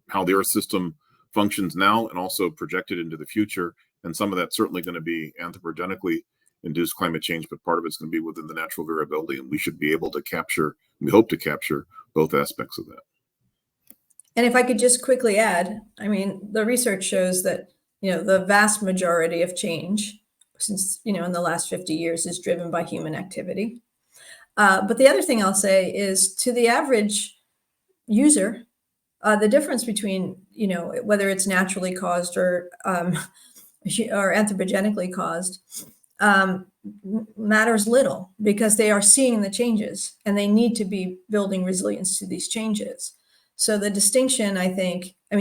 how the Earth system functions now and also projected into the future. And some of that's certainly going to be anthropogenically induced climate change, but part of it's going to be within the natural variability. And we should be able to capture, we hope to capture, both aspects of that. And if I could just quickly add, I mean, the research shows that, the vast majority of change since, in the last 50 years is driven by human activity. But the other thing I'll say is, to the average user, the difference between, whether it's naturally caused or anthropogenically caused, matters little, because they are seeing the changes and they need to be building resilience to these changes. So the distinction,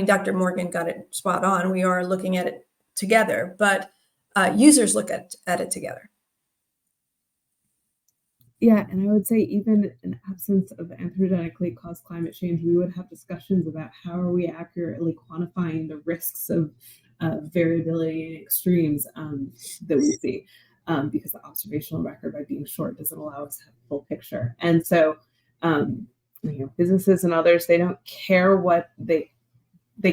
Dr. Morgan got it spot on. We are looking at it together, but users look at it together. Yeah, and I would say even in absence of anthropogenically caused climate change, we would have discussions about how are we accurately quantifying the risks of variability and extremes that we see, because the observational record, by being short, doesn't allow us to have a full picture. And so, businesses and others, they don't care what they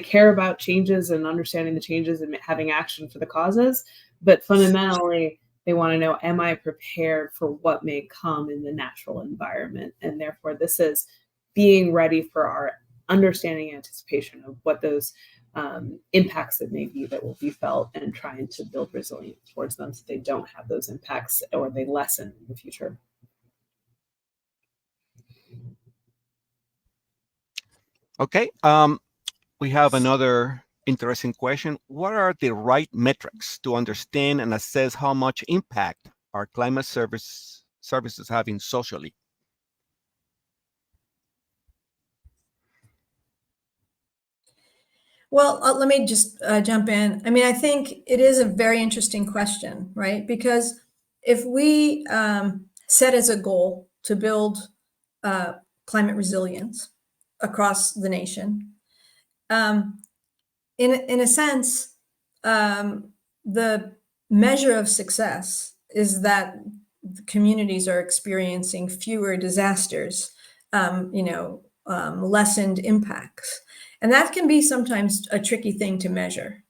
care about changes and understanding the changes and having action for the causes, but fundamentally, they want to know, am I prepared for what may come in the natural environment? And therefore, this is being ready for our understanding and anticipation of what those impacts that may be that will be felt, and trying to build resilience towards them so they don't have those impacts or they lessen in the future. Okay, we have another interesting question. What are the right metrics to understand and assess how much impact our climate services having socially? Well, let me just jump in. I think it is a very interesting question, right? Because if we set as a goal to build climate resilience across the nation, in a sense, the measure of success is that communities are experiencing fewer disasters, lessened impacts. And that can be sometimes a tricky thing to measure.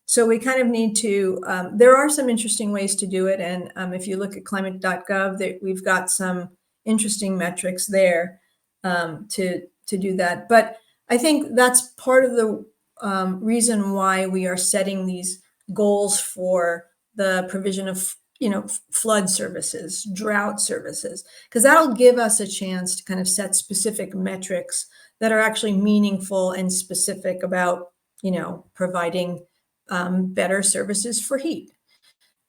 So we kind of need to, there are some interesting ways to do it. And if you look at climate.gov, we've got some interesting metrics there to do that. But I think that's part of the reason why we are setting these goals for the provision of flood services, drought services, because that'll give us a chance to kind of set specific metrics that are actually meaningful and specific about, providing better services for heat.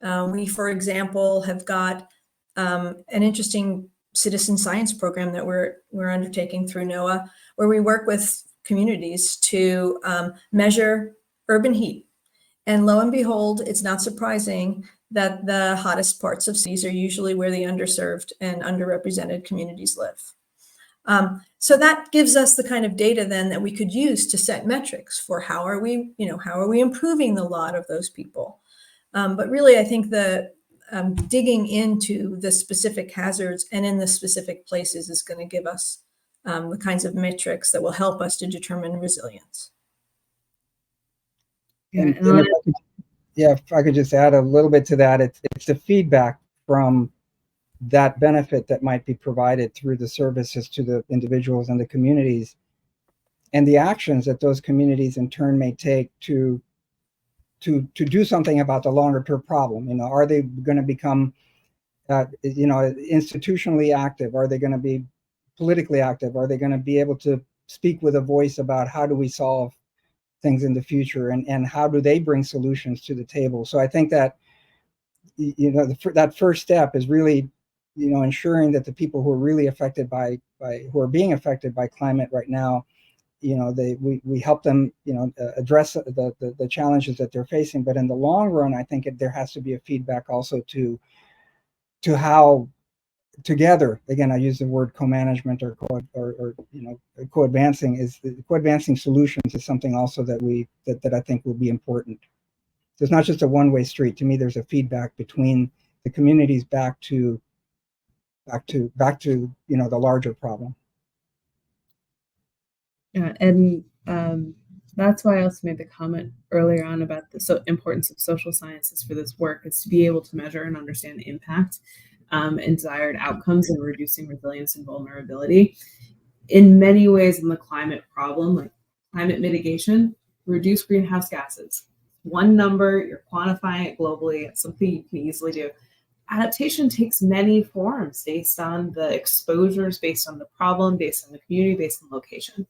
We, for example, have got an interesting citizen science program that we're undertaking through NOAA, where we work with communities to measure urban heat. And lo and behold, it's not surprising that the hottest parts of cities are usually where the underserved and underrepresented communities live. So that gives us the kind of data then that we could use to set metrics for how are we improving the lot of those people. But really, I think the digging into the specific hazards and in the specific places is going to give us the kinds of metrics that will help us to determine resilience. And if I could just add a little bit to that, it's the feedback from that benefit that might be provided through the services to the individuals and the communities, and the actions that those communities in turn may take to do something about the longer term problem. Are they going to become institutionally active? Are they going to be politically active? Are they going to be able to speak with a voice about how do we solve things in the future, and how do they bring solutions to the table? So I think that that first step is really ensuring that the people who are really affected who are being affected by climate right now, we help them address the challenges that they're facing. But in the long run, I think there has to be a feedback also to how together, again, I use the word co-management or co-advancing, co-advancing solutions is something also that I think will be important. So it's not just a one-way street. To me, there's a feedback between the communities back to the larger problem. Yeah, and that's why I also made the comment earlier on about the importance of social sciences for this work, is to be able to measure and understand the impact and desired outcomes in reducing resilience and vulnerability. In many ways in the climate problem, like climate mitigation, reduce greenhouse gases. One number, you're quantifying it globally, it's something you can easily do. Adaptation takes many forms based on the exposures, based on the problem, based on the community, based on location.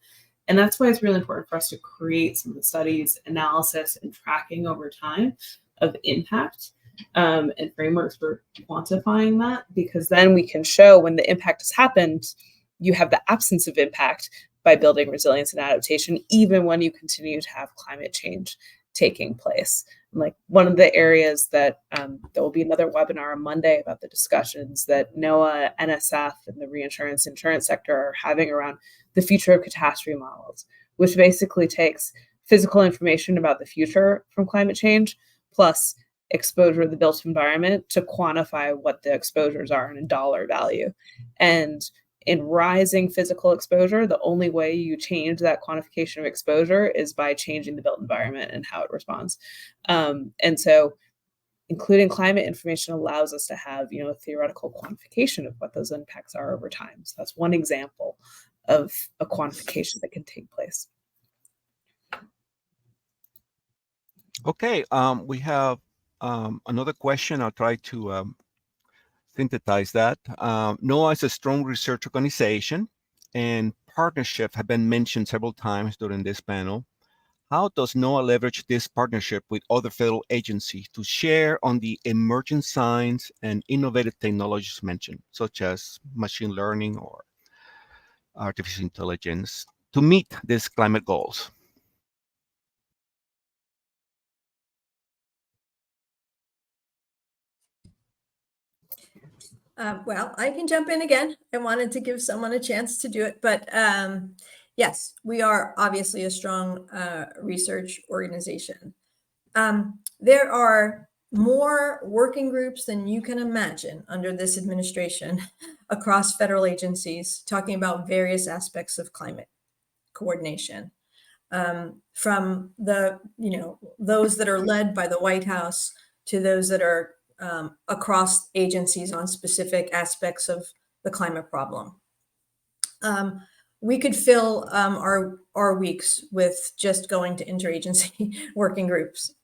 And that's why it's really important for us to create some of the studies, analysis, and tracking over time of impact and frameworks for quantifying that, because then we can show when the impact has happened, you have the absence of impact by building resilience and adaptation, even when you continue to have climate change taking place. Like one of the areas that there will be another webinar on Monday about the discussions that NOAA, NSF, and the reinsurance insurance sector are having around the future of catastrophe models, which basically takes physical information about the future from climate change plus exposure of the built environment to quantify what the exposures are in a dollar value. And in rising physical exposure, the only way you change that quantification of exposure is by changing the built environment and how it responds. And so including climate information allows us to have, a theoretical quantification of what those impacts are over time. So that's one example of a quantification that can take place. Okay, we have another question. I'll try to synthesize that. NOAA is a strong research organization, and partnership have been mentioned several times during this panel. How does NOAA leverage this partnership with other federal agencies to share on the emerging science and innovative technologies mentioned, such as machine learning or artificial intelligence, to meet these climate goals? Well, I can jump in again. I wanted to give someone a chance to do it, but yes, we are obviously a strong research organization. There are more working groups than you can imagine under this administration across federal agencies talking about various aspects of climate coordination. From the, those that are led by the White House to those that are across agencies on specific aspects of the climate problem. We could fill our weeks with just going to interagency working groups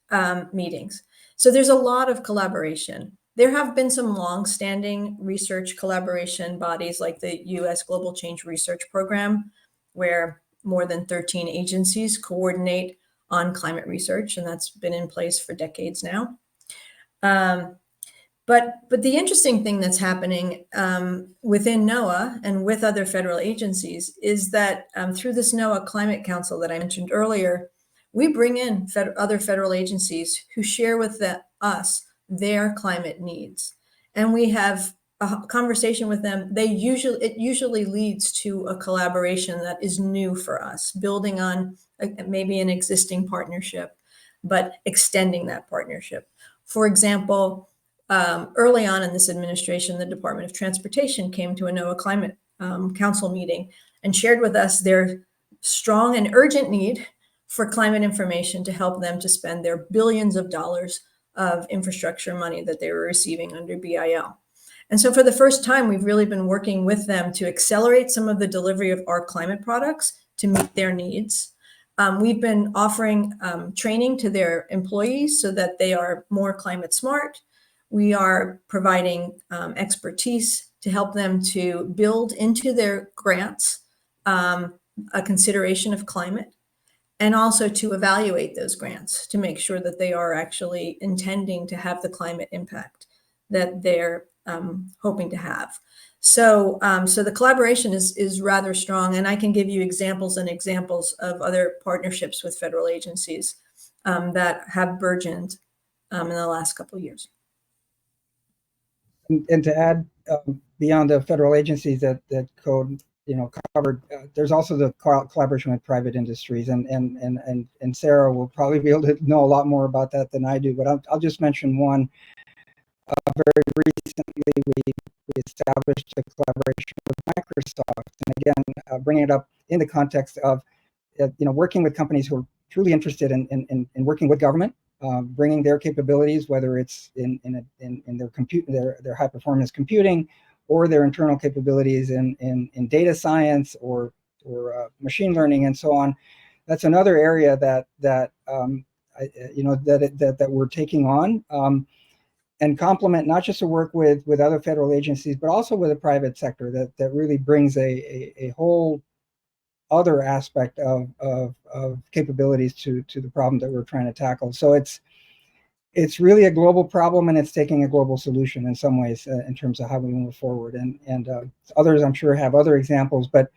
meetings. So there's a lot of collaboration. There have been some long-standing research collaboration bodies like the U.S. Global Change Research Program, where more than 13 agencies coordinate on climate research, and that's been in place for decades now. But the interesting thing that's happening within NOAA and with other federal agencies is that through this NOAA Climate Council that I mentioned earlier, we bring in other federal agencies who share with us their climate needs. And we have a conversation with them. It usually leads to a collaboration that is new for us, building on maybe an existing partnership, but extending that partnership. For example, early on in this administration, the Department of Transportation came to a NOAA Climate Council meeting and shared with us their strong and urgent need for climate information to help them to spend their billions of dollars of infrastructure money that they were receiving under BIL. And so for the first time, we've really been working with them to accelerate some of the delivery of our climate products to meet their needs. We've been offering training to their employees so that they are more climate smart. We are providing expertise to help them to build into their grants a consideration of climate, and also to evaluate those grants to make sure that they are actually intending to have the climate impact that they're hoping to have. So the collaboration is rather strong, and I can give you examples of other partnerships with federal agencies that have burgeoned in the last couple of years. And to add, beyond the federal agencies that code covered, there's also the collaboration with private industries, and Sara will probably be able to know a lot more about that than I do. But I'll just mention one. Very recently, we established a collaboration with Microsoft, and again, bringing it up in the context of working with companies who are truly interested in working with government. Bringing their capabilities, whether it's in their high performance computing, or their internal capabilities in data science or machine learning and so on. That's another area that we're taking on and complement not just to work with other federal agencies, but also with the private sector that really brings a whole other aspect of capabilities to the problem that we're trying to tackle. So it's really a global problem, and it's taking a global solution in some ways in terms of how we move forward. And others, I'm sure, have other examples, but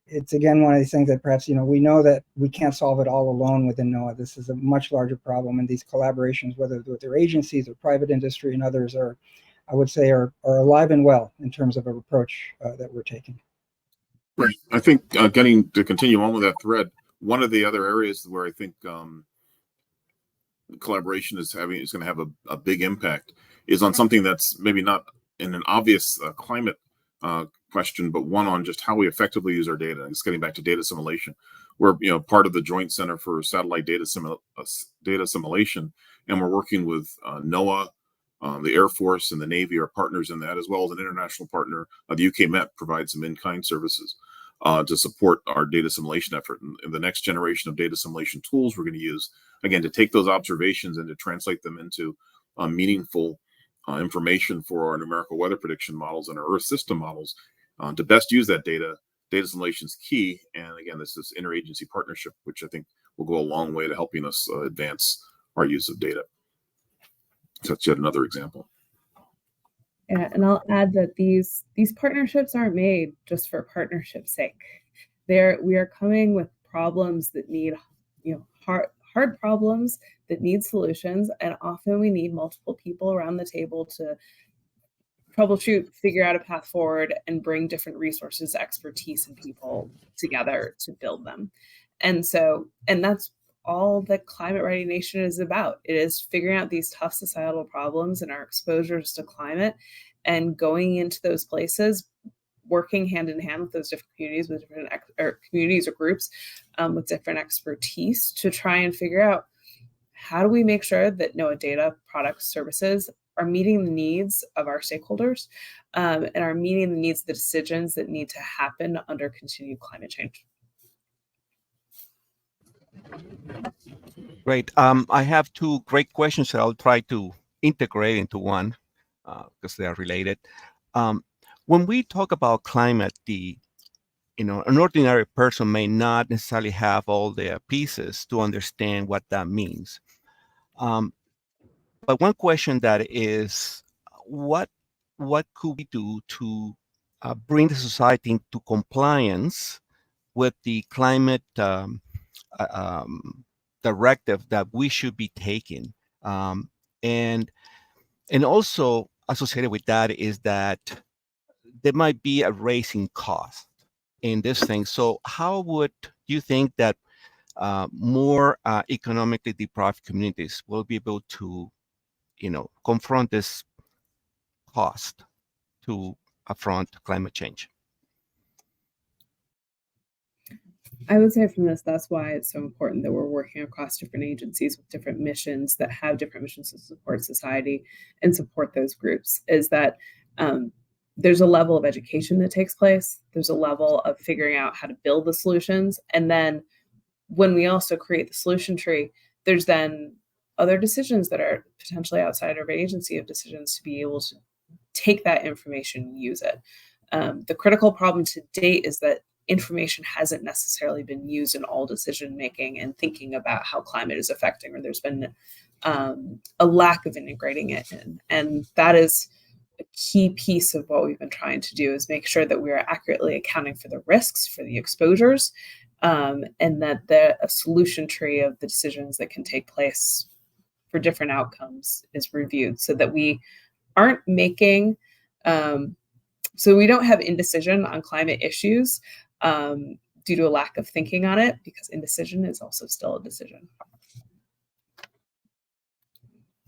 it's again one of these things that perhaps we know that we can't solve it all alone within NOAA. This is a much larger problem, and these collaborations, whether with their agencies or private industry and others, are alive and well in terms of an approach that we're taking. Right. I think getting to continue on with that thread, one of the other areas where I think collaboration is going to have a big impact is on something that's maybe not in an obvious climate question, but one on just how we effectively use our data. It's getting back to data assimilation. We're part of the Joint Center for Satellite Data Assimilation, and we're working with NOAA, the Air Force, and the Navy are partners in that, as well as an international partner. The UK Met provides some in-kind services to support our data assimilation effort. And the next generation of data assimilation tools we're going to use, again, to take those observations and to translate them into meaningful information for our numerical weather prediction models and our Earth system models. To best use that data assimilation is key. And again, this is interagency partnership, which I think will go a long way to helping us advance our use of data. So that's yet another example. Yeah, and I'll add that these partnerships aren't made just for partnership's sake. We are coming with problems that need, hard problems that need solutions, and often we need multiple people around the table to troubleshoot, figure out a path forward, and bring different resources, expertise, and people together to build them. And that's all that Climate Ready Nation is about. It is figuring out these tough societal problems and our exposures to climate and going into those places, working hand in hand with those different communities, with different communities or groups with different expertise to try and figure out how do we make sure that NOAA data, products, services are meeting the needs of our stakeholders and are meeting the needs of the decisions that need to happen under continued climate change. Great. I have two great questions that I'll try to integrate into one because they are related. When we talk about climate, an ordinary person may not necessarily have all the pieces to understand what that means. But one question that is, what could we do to bring the society into compliance with the climate directive that we should be taking? And also associated with that is that there might be a raising cost in this thing. So how would you think that more economically deprived communities will be able to, confront this cost to affront climate change? I would say from this, that's why it's so important that we're working across different agencies with different missions that have different missions to support society and support those groups, is that there's a level of education that takes place. There's a level of figuring out how to build the solutions. And then when we also create the solution tree, there's then other decisions that are potentially outside of our agency of decisions to be able to take that information and use it. The critical problem to date is that information hasn't necessarily been used in all decision making and thinking about how climate is affecting, or there's been a lack of integrating it in. And that is a key piece of what we've been trying to do, is make sure that we are accurately accounting for the risks, for the exposures, and that a solution tree of the decisions that can take place for different outcomes is reviewed, so that we aren't making, so we don't have indecision on climate issues due to a lack of thinking on it, because indecision is also still a decision.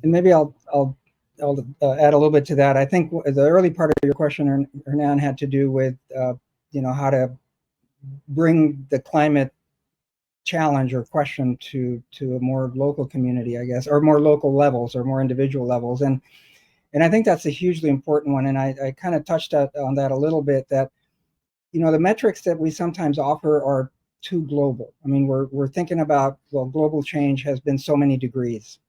And maybe I'll add a little bit to that. I think the early part of your question, Hernan, had to do with how to bring the climate challenge or question to a more local community, I guess, or more local levels or more individual levels. And I think that's a hugely important one. And I kind of touched on that a little bit, that the metrics that we sometimes offer are too global. I mean, we're thinking about, well, global change has been so many degrees.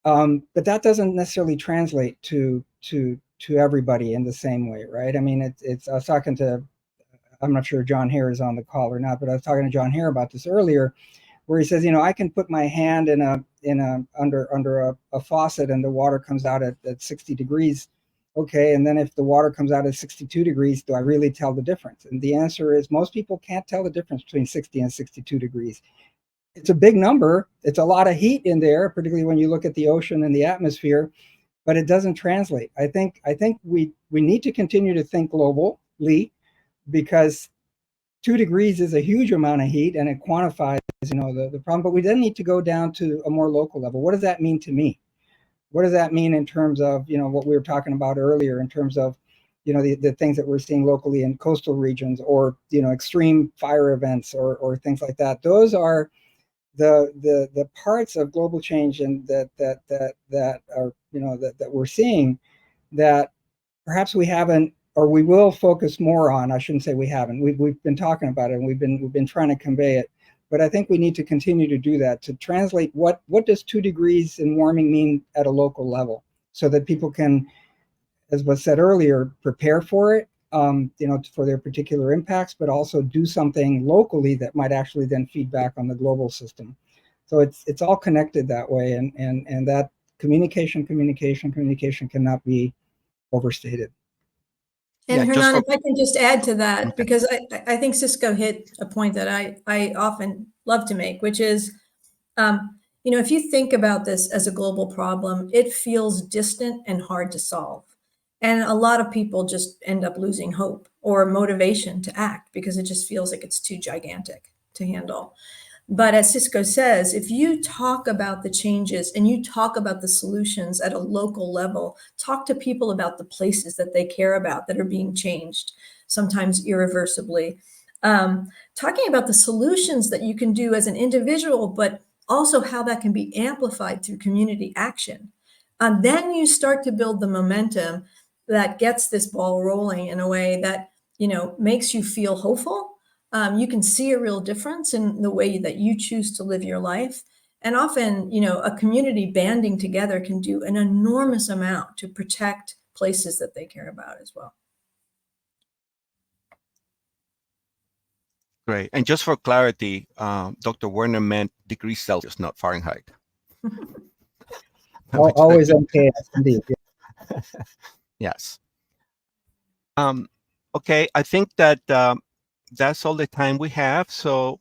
But that doesn't necessarily translate to everybody in the same way, right? I mean, I was talking to, I'm not sure John Hare is on the call or not, but I was talking to John Hare about this earlier, where he says, I can put my hand under a faucet and the water comes out at 60 degrees. Okay, and then if the water comes out at 62 degrees, do I really tell the difference? And the answer is most people can't tell the difference between 60 and 62 degrees. It's a big number. It's a lot of heat in there, particularly when you look at the ocean and the atmosphere, but it doesn't translate. I think we need to continue to think globally, because 2 degrees is a huge amount of heat and it quantifies, the problem, but we then need to go down to a more local level. What does that mean to me? What does that mean in terms of, what we were talking about earlier, in terms of, the things that we're seeing locally in coastal regions, or, extreme fire events or things like that. Those are the parts of global change and that are, that we're seeing, that perhaps we haven't, or we will focus more on. I shouldn't say we haven't. We've been talking about it, and we've been trying to convey it. But I think we need to continue to do that, to translate what does 2 degrees in warming mean at a local level, so that people can, as was said earlier, prepare for it, for their particular impacts, but also do something locally that might actually then feed back on the global system. So it's all connected that way, and that communication cannot be overstated. And Hernan, if I can just add to that, because I think Cisco hit a point that I often love to make, which is, if you think about this as a global problem, it feels distant and hard to solve. And a lot of people just end up losing hope or motivation to act because it just feels like it's too gigantic to handle. But as Cisco says, if you talk about the changes and you talk about the solutions at a local level, talk to people about the places that they care about that are being changed, sometimes irreversibly. Talking about the solutions that you can do as an individual, but also how that can be amplified through community action. Then you start to build the momentum that gets this ball rolling in a way that, makes you feel hopeful. You can see a real difference in the way that you choose to live your life. And often, a community banding together can do an enormous amount to protect places that they care about as well. Great. And just for clarity, Dr. Werner meant degrees Celsius, not Fahrenheit. Always okay, indeed. Yes. Okay, I think that that's all the time we have. So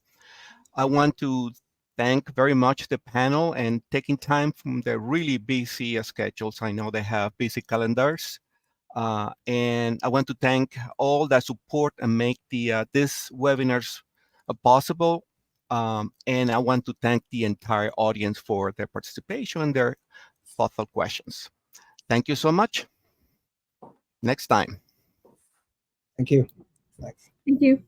I want to thank very much the panel and taking time from their really busy schedules. I know they have busy calendars. And I want to thank all that support and make this webinars possible. And I want to thank the entire audience for their participation and their thoughtful questions. Thank you so much. Next time. Thank you. Thanks. Thank you.